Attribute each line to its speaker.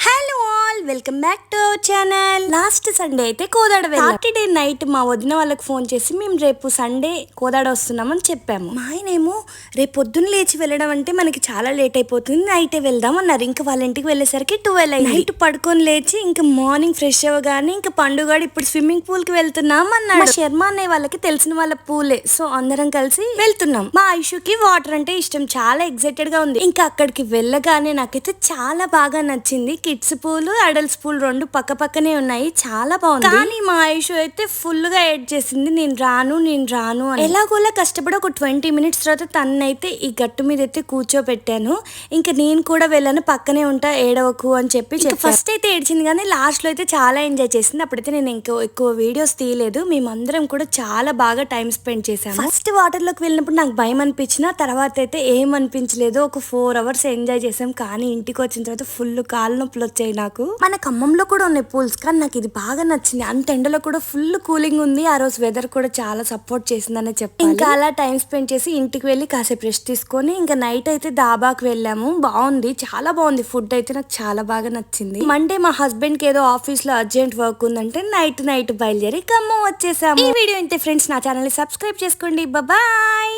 Speaker 1: Hello all, welcome back to our channel. Last Sunday అయితే కోదాడ వెళ్ళాం. Saturday night మా వదిన వాళ్ళకి ఫోన్ చేసి మేము రేపు సండే కోదాడ వస్తున్నామని చెప్పాము. మా ఆయనేమో రేపు పొద్దున్న లేచి వెళ్ళడం అంటే మనకి చాలా లేట్ అయిపోతుంది, నైటే వెళ్దాం అన్నారు. ఇంకా వాళ్ళ ఇంటికి వెళ్ళేసరికి 12 అయింది. నైట్ పడుకొని లేచి ఇంకా మార్నింగ్ ఫ్రెష్ అవ్వగానే ఇంకా పండుగ ఇప్పుడు స్విమ్మింగ్ పూల్ కి వెళ్తున్నాం అన్నాడు. శర్మ అనే వాళ్ళకి తెలిసిన వాళ్ళ పూలే, సో అందరం కలిసి వెళ్తున్నాం. మా ఐషుకి వాటర్ అంటే ఇష్టం, చాలా ఎక్సైటెడ్ గా ఉంది. ఇంకా అక్కడికి వెళ్ళగానే నాకైతే చాలా బాగా నచ్చింది. కిడ్స్ పూల్ అడల్ట్స్ పూల్ రెండు పక్క పక్కనే ఉన్నాయి, చాలా బాగుంది. కానీ మా ఐషు అయితే ఫుల్ గా ఎడ్ చేసింది, నేను రాను అని. ఎలాగోలా కష్టపడి ఒక 20 మినిట్స్ తర్వాత తనైతే ఈ గట్టు మీద అయితే కూర్చోబెట్టాను. ఇంకా నేను కూడా వెళ్ళాను, పక్కనే ఉంటా ఏడవకు అని చెప్పి ఫస్ట్ అయితే ఏడ్చింది, కానీ లాస్ట్ లో అయితే చాలా ఎంజాయ్ చేసింది. అప్పుడైతే నేను ఎక్కువ వీడియోస్ తీయలేదు. మేమందరం కూడా చాలా బాగా టైం స్పెండ్ చేసాము. ఫస్ట్ వాటర్ లోకి వెళ్ళినప్పుడు నాకు భయం అనిపించిన, తర్వాత అయితే ఏం అనిపించలేదు. ఒక 4 అవర్స్ ఎంజాయ్ చేసాం. కానీ ఇంటికి వచ్చిన తర్వాత ఫుల్ కాళ్ళు నొప్పులు వచ్చాయి నాకు. మన ఖమ్మంలో కూడా ఉన్నాయి పూల్స్, కానీ నాకు ఇది బాగా నచ్చింది. అంత ఎండలో కూడా ఫుల్ కూలింగ్ ఉంది. ఆ రోజు వెదర్ కూడా చాలా సపోర్ట్ చేసిందనే చెప్పాలి. ఇంకా అలా టైం స్పెండ్ చేసి ఇంటికి వెళ్ళి కాసేపు రెస్ట్ తీసుకొని ఇంకా నైట్ అయితే దాబాకి వెళ్ళాము. బాగుంది, చాలా బాగుంది. ఫుడ్ అయితే నాకు చాలా బాగా నచ్చింది. మండే మా హస్బెండ్ కి ఏదో ఆఫీస్ లో అర్జెంట్ వర్క్ ఉందంటే నైట్ బయలుదేరి ఖమ్మం వచ్చేసాము. ఈ వీడియో ఇంతే ఫ్రెండ్స్, నా ఛానల్ ని సబ్స్క్రైబ్ చేసుకోండి. బాయ్.